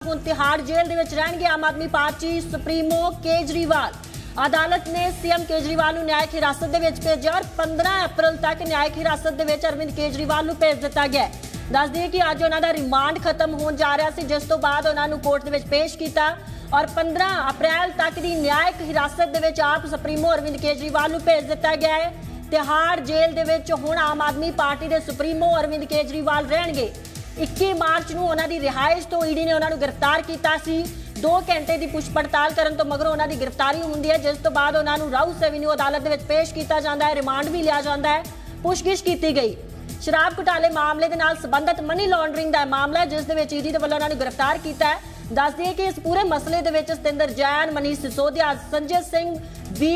ਹੁਣ तिहाड़ जेल ਦੇ ਵਿੱਚ ਰਹਿਣਗੇ ਆਮ ਆਦਮੀ ਪਾਰਟੀ ਸੁਪਰੀਮੋ ਕੇਜਰੀਵਾਲ। अदालत ने सीएम केजरीवाल ਨੂੰ न्यायिक हिरासत ਦੇ ਵਿੱਚ ਭੇਜਿਆ और 15 अप्रैल तक न्यायिक हिरासत ਦੇ ਵਿੱਚ अरविंद केजरीवाल ਨੂੰ ਭੇਜ ਦਿੱਤਾ ਗਿਆ। ਦੱਸ ਦਈਏ ਕਿ ਅੱਜ ਉਹਨਾਂ ਦਾ ਰਿਮਾਂਡ ਖਤਮ ਹੋਣ ਜਾ ਰਿਹਾ ਸੀ, ਜਿਸ ਤੋਂ ਬਾਅਦ ਉਹਨਾਂ ਨੂੰ ਕੋਰਟ ਦੇ ਵਿੱਚ ਪੇਸ਼ ਕੀਤਾ और 15 अप्रैल तक ਦੀ न्यायिक हिरासत ਦੇ ਵਿੱਚ ਆਪ ਸੁਪਰੀਮੋ अरविंद केजरीवाल ਨੂੰ ਭੇਜ ਦਿੱਤਾ ਗਿਆ ਹੈ। तिहाड़ जेल ਦੇ ਵਿੱਚ ਹੁਣ ਆਮ ਆਦਮੀ ਪਾਰਟੀ ਦੇ ਸੁਪਰੀਮੋ अरविंद केजरीवाल ਰਹਿਣਗੇ। 21 ਮਾਰਚ ਨੂੰ ਉਹਨਾਂ ਦੀ ਰਿਹਾਇਸ਼ ਤੋਂ ਈਡੀ ਨੇ ਉਹਨਾਂ ਨੂੰ ਗ੍ਰਿਫਤਾਰ ਕੀਤਾ ਸੀ। 2 ਘੰਟੇ ਦੀ ਪੁੱਛ ਪੜਤਾਲ ਕਰਨ ਤੋਂ ਮਗਰੋਂ ਉਹਨਾਂ ਦੀ ਗ੍ਰਿਫਤਾਰੀ ਹੁੰਦੀ ਹੈ, ਜਿਸ ਤੋਂ ਬਾਅਦ ਉਹਨਾਂ ਨੂੰ ਰਾਊਸ ਐਵਨਿਊ ਅਦਾਲਤ ਦੇ ਵਿੱਚ ਪੇਸ਼ ਕੀਤਾ ਜਾਂਦਾ ਹੈ। ਰਿਮਾਂਡ ਵੀ ਲਿਆ ਜਾਂਦਾ ਹੈ। ਪੁੱਛਗਿੱਛ ਕੀਤੀ ਗਈ। ਸ਼ਰਾਬ ਘੁਟਾਲੇ ਮਾਮਲੇ ਦੇ ਨਾਲ ਸੰਬੰਧਿਤ ਮਨੀ ਲਾਂਡਰਿੰਗ ਦਾ ਮਾਮਲਾ ਹੈ, ਜਿਸ ਦੇ ਵਿੱਚ ਈਡੀ ਦੇ ਵੱਲੋਂ ਉਹਨਾਂ ਨੂੰ ਗ੍ਰਿਫਤਾਰ ਕੀਤਾ ਹੈ। ਦੱਸ ਦਈਏ ਕਿ ਇਸ ਪੂਰੇ ਮਸਲੇ ਦੇ ਵਿੱਚ ਸਤਿੰਦਰ ਜੈਨ, ਮਨੀਸ਼ ਸਿਸੋਦੀਆ, ਸੰਜੇ ਸਿੰਘ ਵੀ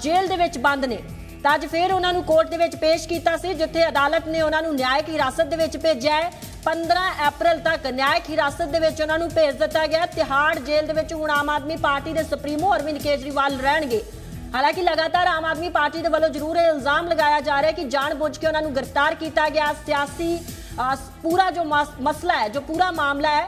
ਜੇਲ੍ਹ ਦੇ ਵਿੱਚ ਬੰਦ ਨੇ। ਤਾਂ ਅੱਜ ਫਿਰ ਉਹਨਾਂ ਨੂੰ ਕੋਰਟ ਦੇ ਵਿੱਚ ਪੇਸ਼ ਕੀਤਾ ਸੀ, ਜਿੱਥੇ ਅਦਾਲਤ ਨੇ ਉਹਨਾਂ ਨੂੰ ਨਿਆਇਕ ਹਿਰਾਸਤ ਦੇ ਵਿੱਚ ਭੇਜਿਆ ਹੈ। 15 अप्रैल तक न्यायिक हिरासत ਦੇ ਵਿੱਚ ਉਹਨਾਂ ਨੂੰ ਭੇਜ ਦਿੱਤਾ ਗਿਆ। तिहाड़ जेल ਦੇ ਵਿੱਚ ਹੁਣ ਆਮ ਆਦਮੀ ਪਾਰਟੀ ਦੇ ਸੁਪਰੀਮੋ अरविंद केजरीवाल ਰਹਿਣਗੇ। ਹਾਲਾਂਕਿ ਲਗਾਤਾਰ ਆਮ ਆਦਮੀ ਪਾਰਟੀ ਦੇ ਵੱਲੋਂ ਜ਼ਰੂਰ ਇਹ ਇਲਜ਼ਾਮ ਲਗਾਇਆ ਜਾ ਰਿਹਾ ਹੈ ਕਿ ਜਾਣਬੁੱਝ ਕੇ ਉਹਨਾਂ ਨੂੰ ਗ੍ਰਿਫਤਾਰ ਕੀਤਾ ਗਿਆ। ਸਿਆਸੀ पूरा जो मसला है, जो पूरा मामला है,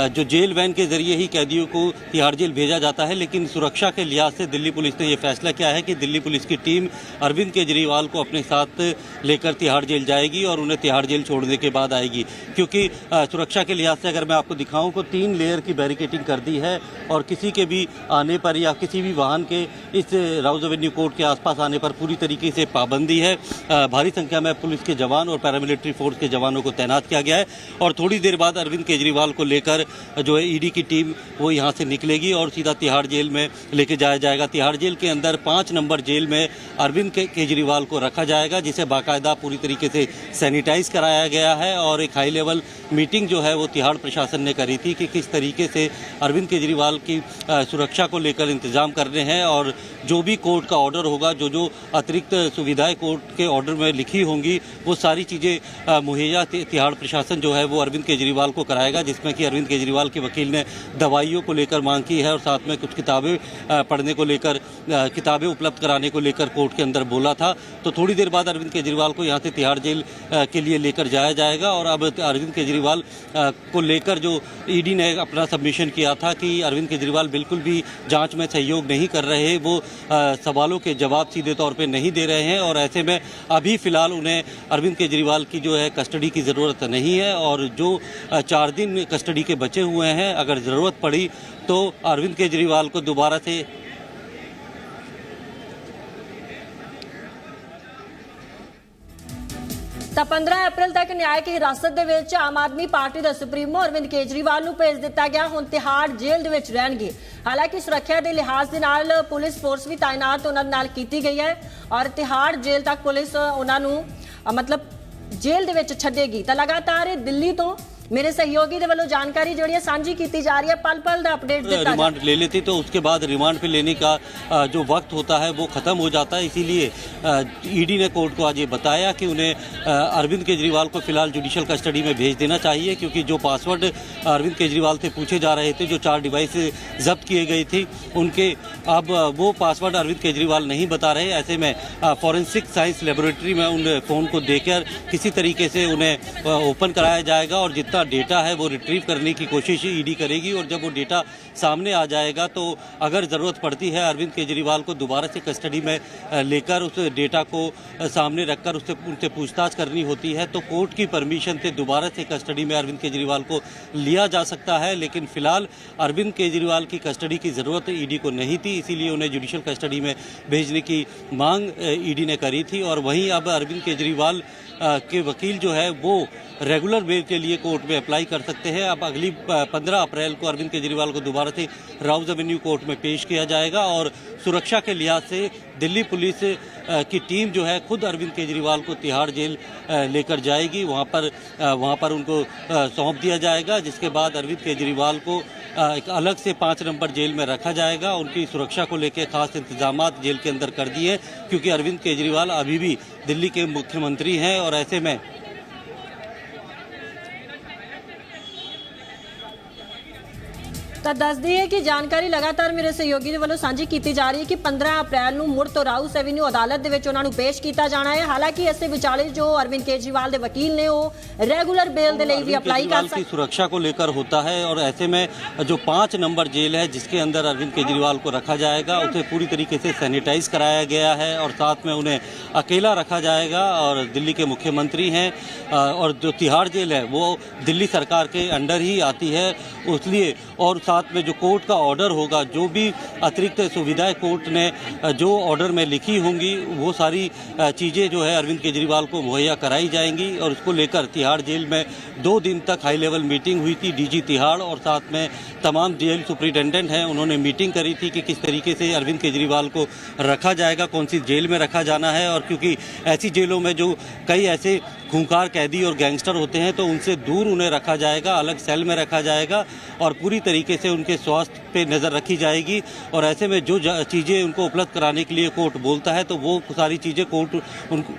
जो जेल वैन के जरिए ही कैदियों को तिहाड़ जेल भेजा जाता है, लेकिन सुरक्षा के लिहाज से दिल्ली पुलिस ने यह फैसला किया है कि दिल्ली पुलिस की टीम अरविंद केजरीवाल को अपने साथ लेकर तिहाड़ जेल जाएगी और उन्हें तिहाड़ जेल छोड़ने के बाद आएगी, क्योंकि सुरक्षा के लिहाज से अगर मैं आपको दिखाऊं तो 3 लेयर की बैरिकेटिंग कर दी है और किसी के भी आने पर या किसी भी वाहन के इस राउज एवेन्यू कोर्ट के आसपास आने पर पूरी तरीके से पाबंदी है। भारी संख्या में पुलिस के जवान और पैरामिलिट्री फोर्स के जवानों को तैनात किया गया है और थोड़ी देर बाद अरविंद केजरीवाल को लेकर जो है ईडी की टीम वो यहाँ से निकलेगी और सीधा तिहाड़ जेल में लेके जाया जाएगा। तिहाड़ जेल के अंदर 5 नंबर जेल में अरविंद केजरीवाल को रखा जाएगा, जिसे बाकायदा पूरी तरीके से सैनिटाइज कराया गया है और एक हाई लेवल मीटिंग जो है वो तिहाड़ प्रशासन ने करी थी कि किस तरीके से अरविंद केजरीवाल की सुरक्षा को लेकर इंतजाम करने हैं और जो भी कोर्ट का ऑर्डर होगा, जो अतिरिक्त सुविधाएं कोर्ट के ऑर्डर में लिखी होंगी, वो सारी चीज़ें मुहैया तिहाड़ प्रशासन जो है वो अरविंद केजरीवाल को कराएगा, जिसमें कि अरविंद केजरीवाल के वकील ने दवाइयों को लेकर मांग की है और साथ में कुछ किताबें पढ़ने को लेकर, किताबें उपलब्ध कराने को लेकर कोर्ट के अंदर बोला था। तो थोड़ी देर बाद अरविंद केजरीवाल को यहाँ से तिहाड़ जेल के लिए लेकर जाया जाएगा और अब अरविंद केजरीवाल को लेकर जो ईडी ने अपना सबमिशन किया था कि अरविंद केजरीवाल बिल्कुल भी जांच में सहयोग नहीं कर रहे, वो सवालों के जवाब सीधे तौर पे नहीं दे रहे हैं और ऐसे में अभी फ़िलहाल उन्हें अरविंद केजरीवाल की जो है कस्टडी की ज़रूरत नहीं है और जो 4 दिन कस्टडी के बचे हुए हैं, अगर ज़रूरत पड़ी तो अरविंद केजरीवाल को दोबारा से ਤਾਂ 15 अप्रैल तक न्यायिक हिरासत ਦੇ ਵਿੱਚ ਆਮ ਆਦਮੀ ਪਾਰਟੀ ਦਾ ਸੁਪਰੀਮੋ अरविंद केजरीवाल ਨੂੰ ਭੇਜ ਦਿੱਤਾ ਗਿਆ। ਹੁਣ तिहाड़ जेल ਦੇ ਵਿੱਚ ਰਹਿਣਗੇ। ਹਾਲਾਂਕਿ ਸੁਰੱਖਿਆ ਦੇ ਲਿਹਾਜ਼ ਦੇ ਨਾਲ ਪੁਲਿਸ ਫੋਰਸ ਵੀ ਤਾਇਨਾਤ ਉਹਨਾਂ ਨਾਲ ਕੀਤੀ ਗਈ ਹੈ ਔਰ तिहाड़ जेल तक ਪੁਲਿਸ ਉਹਨਾਂ ਨੂੰ मतलब जेल ਦੇ ਵਿੱਚ ਛੱਡੇਗੀ। ਤਾਂ ਲਗਾਤਾਰ ਦਿੱਲੀ ਤੋਂ मेरे सहयोगी दे वालों जानकारी जोड़ी साझी की जा रही है, पल पल दा अपडेट देता रिमांड ले लेती तो उसके बाद रिमांड पे लेने का जो वक्त होता है वो ख़त्म हो जाता है। इसीलिए ईडी ने कोर्ट को आज ये बताया कि उन्हें अरविंद केजरीवाल को फिलहाल जुडिशल कस्टडी में भेज देना चाहिए, क्योंकि जो पासवर्ड अरविंद केजरीवाल से पूछे जा रहे थे, जो 4 डिवाइस जब्त किए गई थी, उनके अब वो पासवर्ड अरविंद केजरीवाल नहीं बता रहे। ऐसे में फॉरेंसिक साइंस लेबोरेटरी में उन फ़ोन को देकर किसी तरीके से उन्हें ओपन कराया जाएगा और जितना डेटा है वो रिट्रीव करने की कोशिश ईडी करेगी और जब वो डेटा सामने आ जाएगा तो अगर ज़रूरत पड़ती है अरविंद केजरीवाल को दोबारा से कस्टडी में लेकर उस डेटा को सामने रखकर उनसे पूछताछ करनी होती है, तो कोर्ट की परमिशन से दोबारा से कस्टडी में अरविंद केजरीवाल को लिया जा सकता है। लेकिन फ़िलहाल अरविंद केजरीवाल की कस्टडी की ज़रूरत ईडी को नहीं थी, इसीलिए उन्हें जुडिशल कस्टडी में भेजने की मांग ईडी ने करी थी। और वहीं अब अरविंद केजरीवाल के वकील जो है वो रेगुलर बेल के लिए कोर्ट में अप्लाई कर सकते हैं। अब अगली 15 अप्रैल को अरविंद केजरीवाल को दोबारा से राउज एवेन्यू कोर्ट में पेश किया जाएगा और सुरक्षा के लिहाज से दिल्ली पुलिस की टीम जो है खुद अरविंद केजरीवाल को तिहाड़ जेल लेकर जाएगी। वहाँ पर उनको सौंप दिया जाएगा, जिसके बाद अरविंद केजरीवाल को एक अलग से 5 नंबर जेल में रखा जाएगा। उनकी सुरक्षा को लेकर खास इंतजामात जेल के अंदर कर दिए, क्योंकि अरविंद केजरीवाल अभी भी दिल्ली के मुख्यमंत्री हैं और ऐसे में ਤਾਂ ਦੱਸਦੀ ਹੈ ਕਿ ਜਾਣਕਾਰੀ ਲਗਾਤਾਰ ਮੇਰੇ ਸਹਿਯੋਗੀ ਦੇ ਵੱਲੋਂ ਸਾਂਝੀ ਕੀਤੀ ਜਾ ਰਹੀ ਹੈ ਕਿ 15 ਅਪ੍ਰੈਲ ਨੂੰ ਮੁੜ ਤੋਂ ਰਾਊਸ ਐਵਨਿਊ ਅਦਾਲਤ ਦੇ ਵਿੱਚ ਉਹਨਾਂ ਨੂੰ ਪੇਸ਼ ਕੀਤਾ ਜਾਣਾ ਹੈ। ਹਾਲਾਂकि ਇਸੇ ਵਿਚਾਲੇ ਜੋ अरविंद केजरीवाल ਦੇ ਵਕੀਲ ਨੇ ਉਹ ਰੈਗੂਲਰ बेल ਦੇ ਲਈ भी अप्लाई कर सकते हैं। सुरक्षा को लेकर होता है और ऐसे में जो 5 नंबर जेल है जिसके अंदर अरविंद केजरीवाल को रखा जाएगा उसे पूरी तरीके से सैनिटाइज कराया गया है और साथ में उन्हें अकेला रखा जाएगा। और दिल्ली के मुख्यमंत्री हैं और जो तिहाड़ जेल है वो दिल्ली सरकार के अंडर ही आती है, इसलिए और साथ में जो कोर्ट का ऑर्डर होगा, जो भी अतिरिक्त सुविधाएं कोर्ट ने जो ऑर्डर में लिखी होंगी वो सारी चीज़ें जो है अरविंद केजरीवाल को मुहैया कराई जाएंगी। और इसको लेकर तिहाड़ जेल में 2 दिन तक हाई लेवल मीटिंग हुई थी। डीजी तिहाड़ और साथ में तमाम जेल सुप्रिटेंडेंट हैं उन्होंने मीटिंग करी थी कि किस तरीके से अरविंद केजरीवाल को रखा जाएगा, कौन सी जेल में रखा जाना है। और क्योंकि ऐसी जेलों में जो कई ऐसे खूंखार कैदी और गैंगस्टर होते हैं तो उनसे दूर उन्हें रखा जाएगा, अलग सेल में रखा जाएगा और पूरी तरीके से उनके स्वास्थ्य पे नज़र रखी जाएगी। और ऐसे में जो चीज़ें उनको उपलब्ध कराने के लिए कोर्ट बोलता है तो वो सारी चीज़ें कोर्ट उनको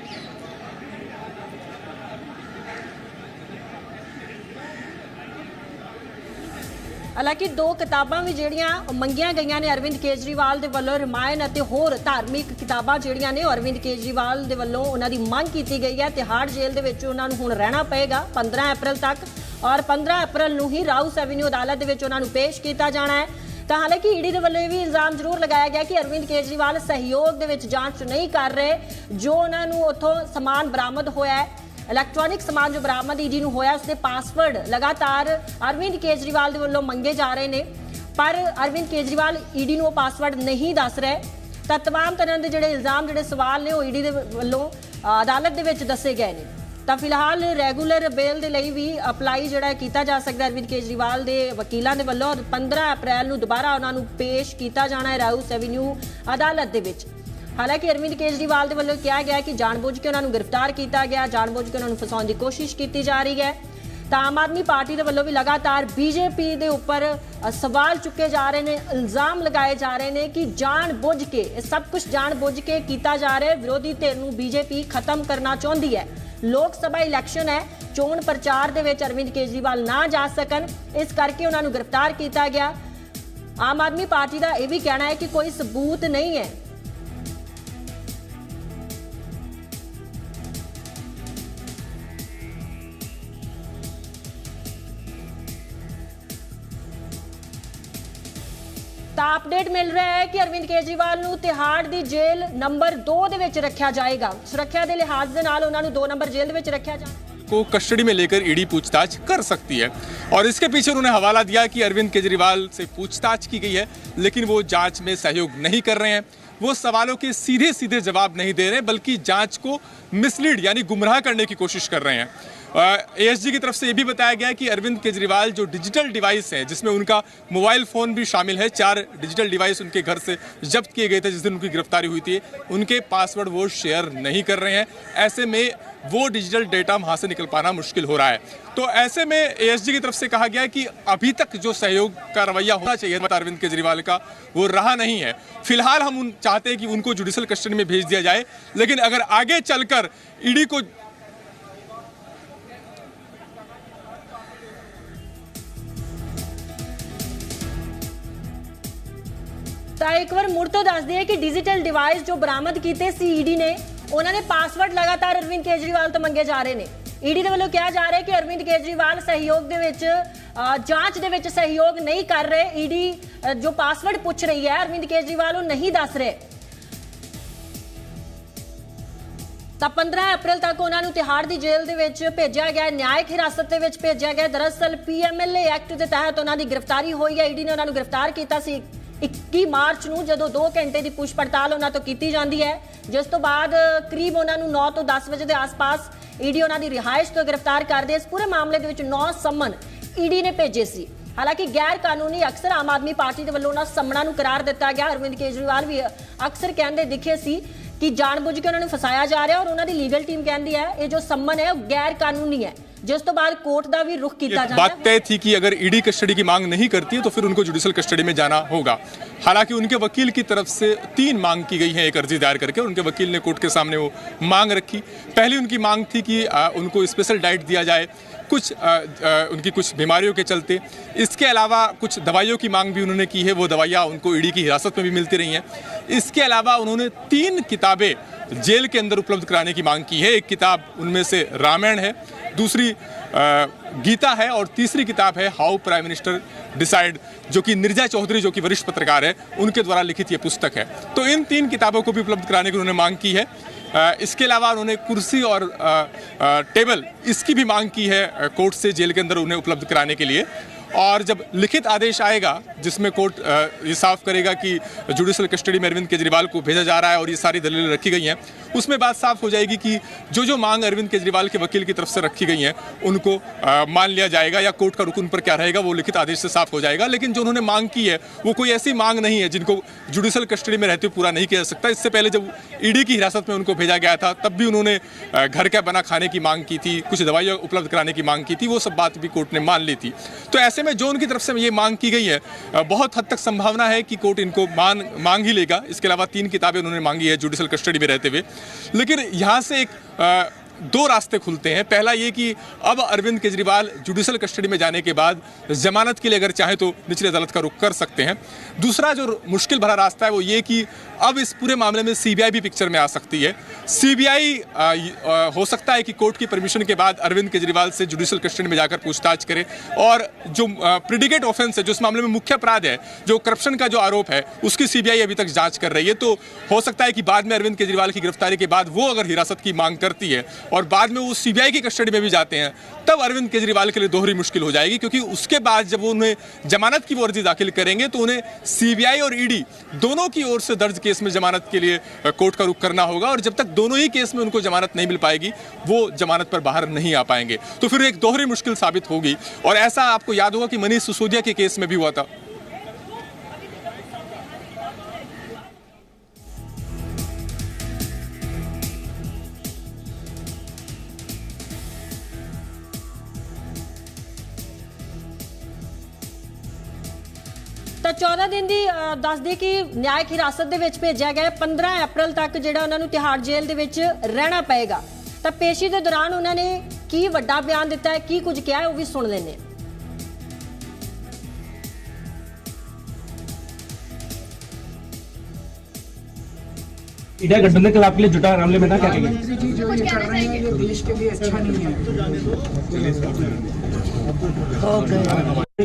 हालांकि 2 किताबां भी ਜਿਹੜੀਆਂ ਮੰਗੀਆਂ ਗਈਆਂ ਨੇ ਅਰਵਿੰਦ ਕੇਜਰੀਵਾਲ ਦੇ ਵੱਲੋਂ ਰਮਾਇਣ ਅਤੇ ਹੋਰ ਧਾਰਮਿਕ ਕਿਤਾਬਾਂ ਜਿਹੜੀਆਂ ਨੇ ਅਰਵਿੰਦ ਕੇਜਰੀਵਾਲ ਦੇ ਵੱਲੋਂ ਉਹਨਾਂ ਦੀ ਮੰਗ ਕੀਤੀ ਗਈ ਹੈ। ਤਿਹਾੜ ਜੇਲ੍ਹ ਦੇ ਵਿੱਚ ਉਹਨਾਂ ਨੂੰ ਹੁਣ ਰਹਿਣਾ ਪਏਗਾ 15 ਅਪ੍ਰੈਲ ਤੱਕ ਔਰ 15 ਅਪ੍ਰੈਲ ਨੂੰ ਹੀ ਰਾਊਸ ਐਵਨਿਊ ਅਦਾਲਤ ਦੇ ਵਿੱਚ ਉਹਨਾਂ ਨੂੰ ਪੇਸ਼ ਕੀਤਾ ਜਾਣਾ ਹੈ। ਤਾਂ ਹਾਲਾਂਕਿ ਈਡੀ ਦੇ ਵੱਲੋਂ ਇਹ ਵੀ ਇਲਜ਼ਾਮ ਜ਼ਰੂਰ ਲਗਾਇਆ ਗਿਆ ਕਿ ਅਰਵਿੰਦ ਕੇਜਰੀਵਾਲ ਸਹਿਯੋਗ ਦੇ ਵਿੱਚ ਜਾਂਚ ਨਹੀਂ ਕਰ ਰਹੇ। ਜੋ ਉਹਨਾਂ ਨੂੰ ਉੱਥੋਂ ਸਮਾਨ ਬਰਾਮਦ ਹੋਇਆ ਹੈ, इलैक्ट्रॉनिक समान जो बरामद ईडी ਨੂੰ ਹੋਇਆ ਉਸਦੇ ਪਾਸਵਰਡ ਲਗਾਤਾਰ ਅਰਵਿੰਦ ਕੇਜਰੀਵਾਲ ਦੇ ਵੱਲੋਂ ਮੰਗੇ ਜਾ ਰਹੇ ਨੇ, ਪਰ ਅਰਵਿੰਦ ਕੇਜਰੀਵਾਲ ਈਡੀ ਨੂੰ ਉਹ ਪਾਸਵਰਡ ਨਹੀਂ ਦੱਸ ਰਹੇ। ਤਾਂ तमाम ਤਰ੍ਹਾਂ ਦੇ ਜਿਹੜੇ ਇਲਜ਼ਾਮ ਜਿਹੜੇ ਸਵਾਲ ਨੇ ਉਹ ਈਡੀ ਦੇ ਵੱਲੋਂ ਅਦਾਲਤ ਦੇ ਵਿੱਚ ਦੱਸੇ ਗਏ ਨੇ। ਤਾਂ ਫਿਲਹਾਲ ਰੈਗੂਲਰ ਬੇਲ ਦੇ ਲਈ ਵੀ ਅਪਲਾਈ ਜਿਹੜਾ ਕੀਤਾ ਜਾ ਸਕਦਾ ਅਰਵਿੰਦ ਕੇਜਰੀਵਾਲ ਦੇ ਵਕੀਲਾਂ ਦੇ ਵੱਲੋਂ ਔਰ 15 ਅਪ੍ਰੈਲ ਨੂੰ ਦੁਬਾਰਾ ਉਹਨਾਂ ਨੂੰ ਪੇਸ਼ ਕੀਤਾ ਜਾਣਾ ਹੈ ਰਾਊਸ ਐਵਨਿਊ ਅਦਾਲਤ ਦੇ ਵਿੱਚ। हालांकि अरविंद केजरीवाल के वालों कहा गया कि जानबूझ के उन्होंने गिरफ्तार किया गया, जानबूझ के उन्होंने फसाने की कोशिश की जा रही है। तो आम आदमी पार्टी के वालों भी लगातार बीजेपी के उपर सवाल चुके जा रहे हैं, इल्जाम लगाए जा रहे हैं कि जानबूझ के सब कुछ जानबूझ के किया जा रहा है। विरोधी धिर नूं बीजेपी खत्म करना चाहती है। लोक सभा इलैक्शन है, चोण प्रचार दे विच अरविंद केजरीवाल ना जा सकन, इस करके उन्होंने गिरफ्तार किया गया। आम आदमी पार्टी का यह भी कहना है कि कोई सबूत नहीं है। ਤਾਂ अपडेट मिल रहा है कि अरविंद केजरीवाल ਨੂੰ ਤਿਹਾੜ ਦੀ ਜੇਲ੍ਹ ਨੰਬਰ 2 ਦੇ ਵਿੱਚ ਰੱਖਿਆ ਜਾਏਗਾ। ਸੁਰੱਖਿਆ ਦੇ ਲਿਹਾਜ਼ ਦੇ ਨਾਲ ਉਹਨਾਂ ਨੂੰ 2 नंबर जेल ਦੇ ਵਿੱਚ ਰੱਖਿਆ ਜਾਏਗਾ। को कस्टडी में लेकर ईडी पूछताछ कर सकती है और इसके पीछे उन्होंने हवाला दिया कि अरविंद केजरीवाल से पूछताछ की गई है लेकिन वो जांच में सहयोग नहीं कर रहे हैं, वो सवालों के सीधे सीधे जवाब नहीं दे रहे बल्कि जांच को मिसलीड यानी गुमराह करने की कोशिश कर रहे हैं। एएसजी की तरफ से ये भी बताया गया कि अरविंद केजरीवाल जो डिजिटल डिवाइस है जिसमें उनका मोबाइल फ़ोन भी शामिल है, 4 डिजिटल डिवाइस उनके घर से जब्त किए गए थे जिस दिन उनकी गिरफ्तारी हुई थी, उनके पासवर्ड वो शेयर नहीं कर रहे हैं। ऐसे में वो डिजिटल डेटा वहाँ से निकल पाना मुश्किल हो रहा है। तो ऐसे में एएसजी की तरफ से कहा गया है कि अभी तक जो सहयोग का रवैया होना चाहिए अरविंद केजरीवाल का वो रहा नहीं है। फिलहाल हम चाहते हैं कि उनको जुडिशल कस्टडी में भेज दिया जाए, लेकिन अगर आगे चलकर ईडी को ਤਾਂ ਇੱਕ ਵਾਰ ਮੁੜ ਤੋਂ ਦੱਸ ਦਈਏ ਕਿ ਡਿਜੀਟਲ ਡਿਵਾਈਸ ਜੋ ਬਰਾਮਦ ਕੀਤੇ ਸੀ ਈਡੀ ਨੇ, ਉਹਨਾਂ ਦੇ ਪਾਸਵਰਡ ਲਗਾਤਾਰ ਅਰਵਿੰਦ ਕੇਜਰੀਵਾਲ ਤੋਂ ਮੰਗੇ ਜਾ ਰਹੇ ਨੇ। ਈਡੀ ਦੇ ਵੱਲੋਂ ਕਿਹਾ ਜਾ ਰਿਹਾ ਹੈ ਕਿ ਅਰਵਿੰਦ ਕੇਜਰੀਵਾਲ ਸਹਿਯੋਗ ਦੇ ਵਿੱਚ ਜਾਂਚ ਦੇ ਵਿੱਚ ਸਹਿਯੋਗ ਨਹੀਂ ਕਰ ਰਹੇ। ਈਡੀ ਜੋ ਪਾਸਵਰਡ ਪੁੱਛ ਰਹੀ ਹੈ ਅਰਵਿੰਦ ਕੇਜਰੀਵਾਲ ਉਹ ਨਹੀਂ ਦੱਸ ਰਹੇ। ਤਾਂ 15 ਅਪ੍ਰੈਲ ਤੱਕ ਉਹਨਾਂ ਨੂੰ ਤਿਹਾੜ ਦੀ ਜੇਲ੍ਹ ਦੇ ਵਿੱਚ ਭੇਜਿਆ ਗਿਆ, ਨਿਆਇਕ ਹਿਰਾਸਤ ਦੇ ਵਿੱਚ ਭੇਜਿਆ ਗਿਆ। ਦਰਅਸਲ ਪੀਐਮਐਲਏ ਐਕਟ ਦੇ ਤਹਿਤ ਉਹਨਾਂ ਦੀ ਗ੍ਰਿਫਤਾਰੀ ਹੋਈ ਹੈ। ਈਡੀ ਨੇ ਉਹਨਾਂ ਨੂੰ ਗ੍ਰਿਫਤਾਰ ਕੀਤਾ ਸੀ 21 ਮਾਰਚ ਨੂੰ, ਜਦੋਂ 2 ਘੰਟੇ ਦੀ ਪੁੱਛ ਪੜਤਾਲ ਉਹਨਾਂ ਤੋਂ ਕੀਤੀ ਜਾਂਦੀ ਹੈ, ਜਿਸ ਤੋਂ ਬਾਅਦ ਕਰੀਬ ਉਹਨਾਂ ਨੂੰ 9 ਤੋਂ 10 ਵਜੇ ਦੇ ਆਸ-ਪਾਸ ਈਡੀ ਉਹਨਾਂ ਦੀ ਰਿਹਾਇਸ਼ ਤੋਂ ਗ੍ਰਿਫਤਾਰ ਕਰਦੇ। ਇਸ ਪੂਰੇ ਮਾਮਲੇ ਦੇ ਵਿੱਚ 9 ਸਮਨ ਈਡੀ ਨੇ ਭੇਜੇ ਸੀ। ਹਾਲਾਂਕਿ ਗੈਰ ਕਾਨੂੰਨੀ ਅਕਸਰ ਆਮ ਆਦਮੀ ਪਾਰਟੀ ਦੇ ਵੱਲੋਂ ਉਹਨਾਂ ਸਮਨਾਂ ਨੂੰ ਕਰਾਰ ਦਿੱਤਾ ਗਿਆ। ਅਰਵਿੰਦ ਕੇਜਰੀਵਾਲ ਵੀ ਅਕਸਰ ਕਹਿੰਦੇ ਦਿਖੇ ਸੀ कि जानबूझ के उन्होंने फसाया जा रहा है और उन्होंने लीगल टीम कहती है ये जो सम्मन है वो गैर कानूनी है, जिस तो बाद कोर्ट का भी रुख किया जाता है। बात तय थी कि अगर ईडी कस्टडी की मांग नहीं करती है तो फिर उनको जुडिशल कस्टडी में जाना होगा। हालांकि उनके वकील की तरफ से 3 मांग की गई है एक अर्जी दायर करके। उनके वकील ने कोर्ट के सामने वो मांग रखी। पहली उनकी मांग थी कि उनको स्पेशल डाइट दिया जाए उनकी कुछ बीमारियों के चलते। इसके अलावा कुछ दवाइयों की मांग भी उन्होंने की है, वो दवाइयाँ उनको ईडी की हिरासत में भी मिलती रही हैं। इसके अलावा उन्होंने 3 किताबें जेल के अंदर उपलब्ध कराने की मांग की है। एक किताब उनमें से रामायण है, दूसरी गीता है और तीसरी किताब है हाउ प्राइम मिनिस्टर डिसाइड, जो कि नीरजा चौधरी जो कि वरिष्ठ पत्रकार है उनके द्वारा लिखित ये पुस्तक है। तो इन 3 किताबों को भी उपलब्ध कराने की उन्होंने मांग की है। इसके अलावा उन्होंने कुर्सी और टेबल इसकी भी मांग की है कोर्ट से जेल के अंदर उन्हें उपलब्ध कराने के लिए। और जब लिखित आदेश आएगा जिसमें कोर्ट ये साफ करेगा कि जुडिशल कस्टडी में अरविंद केजरीवाल को भेजा जा रहा है और ये सारी दलीलें रखी गई हैं, उसमें बात साफ हो जाएगी कि जो मांग अरविंद केजरीवाल के वकील की तरफ से रखी गई हैं उनको मान लिया जाएगा या कोर्ट का रुख उन पर क्या रहेगा वो लिखित आदेश से साफ हो जाएगा। लेकिन जो उन्होंने मांग की है वो कोई ऐसी मांग नहीं है जिनको जुडिशल कस्टडी में रहते हुए पूरा नहीं किया जा सकता। इससे पहले जब ईडी की हिरासत में उनको भेजा गया था तब भी उन्होंने घर का बना खाने की मांग की थी, कुछ दवाइयाँ उपलब्ध कराने की मांग की थी, वो सब बात भी कोर्ट ने मान ली थी। तो ऐसे में जो उनकी तरफ से ये मांग की गई है बहुत हद तक संभावना है कि कोर्ट इनको मांग ही लेगा। इसके अलावा 3 किताबें उन्होंने मांगी है जुडिशल कस्टडी में रहते हुए। लेकिन यहाँ से एक 2 रास्ते खुलते हैं। पहला ये कि अब अरविंद केजरीवाल जुडिशल कस्टडी में जाने के बाद जमानत के लिए अगर चाहे तो निचली अदालत का रुख कर सकते हैं। दूसरा जो मुश्किल भरा रास्ता है वो ये कि अब इस पूरे मामले में सीबीआई भी पिक्चर में आ सकती है। सीबीआई हो सकता है कि कोर्ट की परमिशन के बाद अरविंद केजरीवाल से जुडिशल कस्टडी में जाकर पूछताछ करे और जो प्रिडिकेट ऑफेंस है, जो इस मामले में मुख्य अपराध है, जो करप्शन का जो आरोप है, उसकी सीबीआई अभी तक जांच कर रही है। तो हो सकता है कि बाद में अरविंद केजरीवाल की गिरफ्तारी के बाद वो अगर हिरासत की मांग करती है और बाद में वो सीबीआई की कस्टडी में भी जाते हैं तब अरविंद केजरीवाल के लिए दोहरी मुश्किल हो जाएगी, क्योंकि उसके बाद जब वो उन्हें जमानत की वो अर्जी दाखिल करेंगे तो उन्हें सीबीआई और ईडी दोनों की ओर से दर्ज केस में जमानत के लिए कोर्ट का रुख करना होगा और जब तक दोनों ही केस में उनको जमानत नहीं मिल पाएगी वो जमानत पर बाहर नहीं आ पाएंगे। तो फिर एक दोहरी मुश्किल साबित होगी। और ऐसा आपको याद होगा कि मनीष सिसोदिया के केस में भी हुआ था। ਤਾਂ 14 ਦਿਨ ਦੀ ਦੱਸਦੇ ਕਿ ਨਿਆਇਕ ਹਿਰਾਸਤ ਦੇ ਵਿੱਚ ਭੇਜਿਆ ਗਿਆ 15 ਅਪ੍ਰੈਲ ਤੱਕ ਜਿਹੜਾ ਉਹਨਾਂ ਨੂੰ ਤਿਹਾੜ ਜੇਲ੍ਹ ਦੇ ਵਿੱਚ ਰਹਿਣਾ ਪਏਗਾ। ਤਾਂ ਪੇਸ਼ੀ ਦੇ ਦੌਰਾਨ ਉਹਨਾਂ ਨੇ ਕੀ ਵੱਡਾ ਬਿਆਨ ਦਿੱਤਾ ਹੈ, ਕੀ ਕੁਝ ਕਿਹਾ ਹੈ, ਉਹ ਵੀ ਸੁਣ ਲੈਂਦੇ ਹਾਂ। इंडिया गठबंधन के लाभ के लिए जुटा मामले में था, क्या कहेंगे? जी जो ये कर रहे हैं ये देश के लिए अच्छा नहीं है।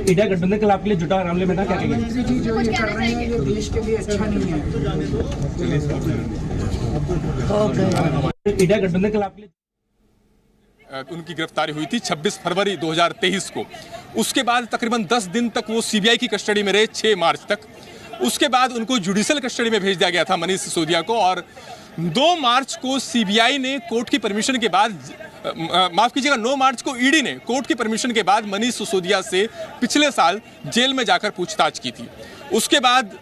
इंडिया गठबंधन के लाभ के लिए जुटा मामले में था, क्या कहेंगे? जी जो ये कर रहे हैं ये देश के लिए अच्छा नहीं है। इंडिया गठबंधन के लाभ के लिए उनकी गिरफ्तारी हुई थी 26 फरवरी 2023 को। उसके बाद तकरीबन 10 दिन तक वो सीबीआई की कस्टडी में रहे, 6 मार्च तक। उसके बाद उनको जुडिशल कस्टडी में भेज दिया गया था मनीष सिसोदिया को और 2 मार्च को सीबीआई ने कोर्ट की परमिशन के बाद माफ कीजिएगा 9 मार्च को ईडी ने कोर्ट की परमिशन के बाद मनीष सिसोदिया से पिछले साल जेल में जाकर पूछताछ की थी। उसके बाद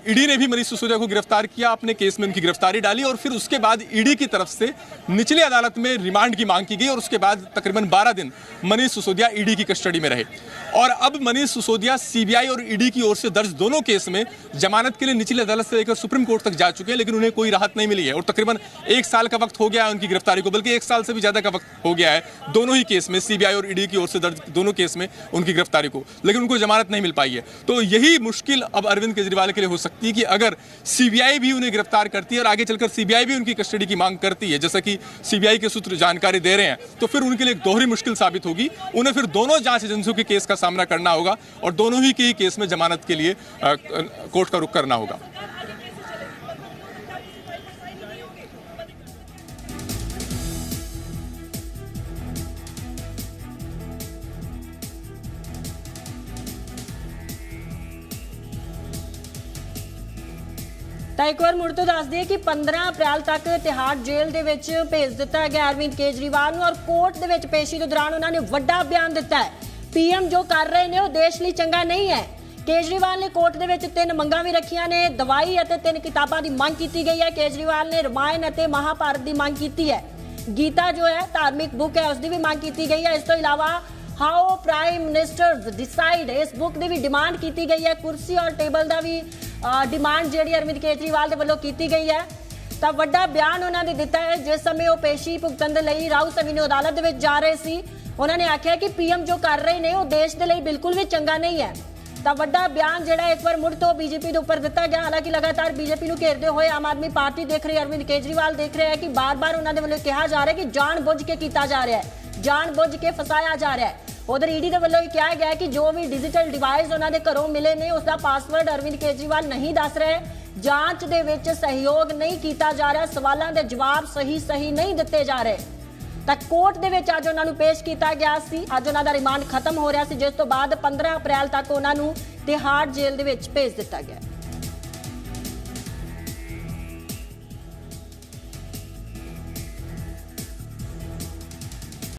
ईडी ने भी मनीष सिसोदिया को गिरफ्तार किया, अपने केस में उनकी गिरफ्तारी डाली और फिर उसके बाद ईडी की तरफ से निचली अदालत में रिमांड की मांग की गई और उसके बाद तकरीबन 12 दिन मनीष सिसोदिया ईडी की कस्टडी में रहे। और अब मनीष सिसोदिया सीबीआई और ईडी की ओर से दर्ज दोनों केस में जमानत के लिए निचली अदालत से लेकर सुप्रीम कोर्ट तक जा चुके हैं, लेकिन उन्हें कोई राहत नहीं मिली है और तकरीबन 1 साल का वक्त हो गया है उनकी गिरफ्तारी को, बल्कि 1 साल से भी ज्यादा का वक्त हो गया है दोनों ही केस में, सीबीआई और ईडी की ओर से दर्ज दोनों केस में उनकी गिरफ्तारी को, लेकिन उनको जमानत नहीं मिल पाई है। तो यही मुश्किल अब अरविंद केजरीवाल के लिए हो सकती है कि अगर सीबीआई भी उन्हें गिरफ्तार करती है और आगे चलकर सीबीआई भी उनकी कस्टडी की मांग करती है, जैसा कि सीबीआई के सूत्र जानकारी दे रहे हैं, तो फिर उनके लिए एक दोहरी मुश्किल साबित होगी। उन्हें फिर दोनों जांच एजेंसियों के केस का सामना करना होगा और दोनों ही के ही केस में जमानत के लिए कोर्ट का रुख करना होगा। ਤਾਂ ਇੱਕ ਵਾਰ ਮੁੜ ਤੋਂ ਦੱਸ ਦਈਏ ਕਿ 15 ਅਪ੍ਰੈਲ ਤੱਕ ਤਿਹਾੜ ਜੇਲ੍ਹ ਦੇ ਵਿੱਚ ਭੇਜ ਦਿੱਤਾ ਗਿਆ ਅਰਵਿੰਦ ਕੇਜਰੀਵਾਲ ਨੂੰ ਔਰ ਕੋਰਟ ਦੇ ਵਿੱਚ ਪੇਸ਼ੀ ਦੇ ਦੌਰਾਨ ਉਹਨਾਂ ਨੇ ਵੱਡਾ ਬਿਆਨ ਦਿੱਤਾ ਹੈ। ਪੀਐਮ ਜੋ ਕਰ ਰਹੇ ਨੇ ਉਹ ਦੇਸ਼ ਲਈ ਚੰਗਾ ਨਹੀਂ ਹੈ। ਕੇਜਰੀਵਾਲ ਨੇ ਕੋਰਟ ਦੇ ਵਿੱਚ 3 ਮੰਗਾਂ ਵੀ ਰੱਖੀਆਂ ਨੇ, ਦਵਾਈ ਅਤੇ 3 ਕਿਤਾਬਾਂ ਦੀ ਮੰਗ ਕੀਤੀ ਗਈ ਹੈ। ਕੇਜਰੀਵਾਲ ਨੇ ਰਾਮਾਇਣ ਅਤੇ ਮਹਾਭਾਰਤ ਦੀ ਮੰਗ ਕੀਤੀ ਹੈ। ਗੀਤਾ ਜੋ ਹੈ ਧਾਰਮਿਕ ਬੁੱਕ ਹੈ ਉਸ ਦੀ ਵੀ ਮੰਗ ਕੀਤੀ ਗਈ ਹੈ। ਇਸ ਤੋਂ ਇਲਾਵਾ ਹਾਊ ਪ੍ਰਾਈਮ ਮਿਨਿਸਟਰ ਡਿਸਾਈਡ ਇਸ ਬੁੱਕ ਦੀ ਵੀ ਡਿਮਾਂਡ ਕੀਤੀ ਗਈ ਹੈ। ਕੁਰਸੀ ਔਰ ਟੇਬਲ ਦਾ ਵੀ डिमांड ਜਿਹੜੀ ਅਰਵਿੰਦ ਕੇਜਰੀਵਾਲ ਦੇ ਵੱਲੋਂ ਕੀਤੀ ਗਈ ਹੈ ਤਾਂ ਵੱਡਾ ਬਿਆਨ ਉਹਨਾਂ ਨੇ ਦਿੱਤਾ ਹੈ। ਜਿਸ ਸਮੇਂ ਉਹ ਪੇਸ਼ੀ ਭੁਗਤਣ ਦੇ ਲਈ ਰਾਉਤ ਐਵੀਨਿਊ ਅਦਾਲਤ ਦੇ ਵਿੱਚ ਜਾ ਰਹੇ ਸੀ, ਉਹਨਾਂ ਨੇ ਆਖਿਆ ਕਿ ਪੀਐਮ ਜੋ ਕਰ ਰਹੇ ਨੇ ਉਹ ਦੇਸ਼ ਦੇ ਲਈ ਬਿਲਕੁਲ ਵੀ ਚੰਗਾ ਨਹੀਂ ਹੈ। ਤਾਂ ਵੱਡਾ ਬਿਆਨ ਜਿਹੜਾ ਇੱਕ ਵਾਰ ਮੁੜ ਤੋਂ ਬੀਜੇਪੀ ਦੇ ਉੱਪਰ ਦਿੱਤਾ ਗਿਆ। ਹਾਲਾਂਕਿ ਲਗਾਤਾਰ ਬੀਜੇਪੀ ਨੂੰ ਘੇਰਦੇ ਹੋਏ ਆਮ ਆਦਮੀ ਪਾਰਟੀ ਦੇਖ ਰਹੀ ਹੈ, ਅਰਵਿੰਦ ਕੇਜਰੀਵਾਲ ਦੇਖ ਰਿਹਾ ਹੈ ਕਿ ਬਾਰ-ਬਾਰ ਉਹਨਾਂ ਦੇ ਵੱਲੋਂ ਕਿਹਾ ਜਾ ਰਿਹਾ ਹੈ ਕਿ ਜਾਣ-ਬੁੱਝ ਕੇ ਕੀਤਾ ਜਾ ਰਿਹਾ ਹੈ, ਜਾਣ-ਬੁੱਝ ਕੇ ਫਸਾਇਆ ਜਾ ਰਿਹਾ ਹੈ। उधर ईडी के ਵੱਲੋਂ ਕਿਹਾ ਗਿਆ कि जो भी डिजिटल डिवाइस ਉਹਨਾਂ ਦੇ ਘਰੋਂ ਮਿਲੇ ਨੇ ਉਸ ਦਾ ਪਾਸਵਰਡ ਅਰਵਿੰਦ ਕੇਜਰੀਵਾਲ ਨਹੀਂ ਦੱਸ ਰਹੇ, ਜਾਂਚ ਦੇ ਵਿੱਚ ਸਹਿਯੋਗ ਨਹੀਂ ਕੀਤਾ ਜਾ ਰਿਹਾ, ਸਵਾਲਾਂ ਦੇ ਜਵਾਬ ਸਹੀ ਨਹੀਂ ਦਿੱਤੇ ਜਾ ਰਹੇ। ਤਾਂ ਕੋਰਟ ਦੇ ਵਿੱਚ ਅੱਜ ਉਹਨਾਂ ਨੂੰ ਪੇਸ਼ ਕੀਤਾ ਗਿਆ ਸੀ। ਅੱਜ ਉਹਨਾਂ ਦਾ ਰਿਮਾਂਡ ਖਤਮ ਹੋ ਰਿਹਾ ਸੀ, ਜਿਸ ਤੋਂ ਬਾਅਦ 15 ਅਪ੍ਰੈਲ ਤੱਕ ਉਹਨਾਂ ਨੂੰ ਤਿਹਾੜ ਜੇਲ੍ਹ ਦੇ ਵਿੱਚ ਭੇਜ ਦਿੱਤਾ ਗਿਆ।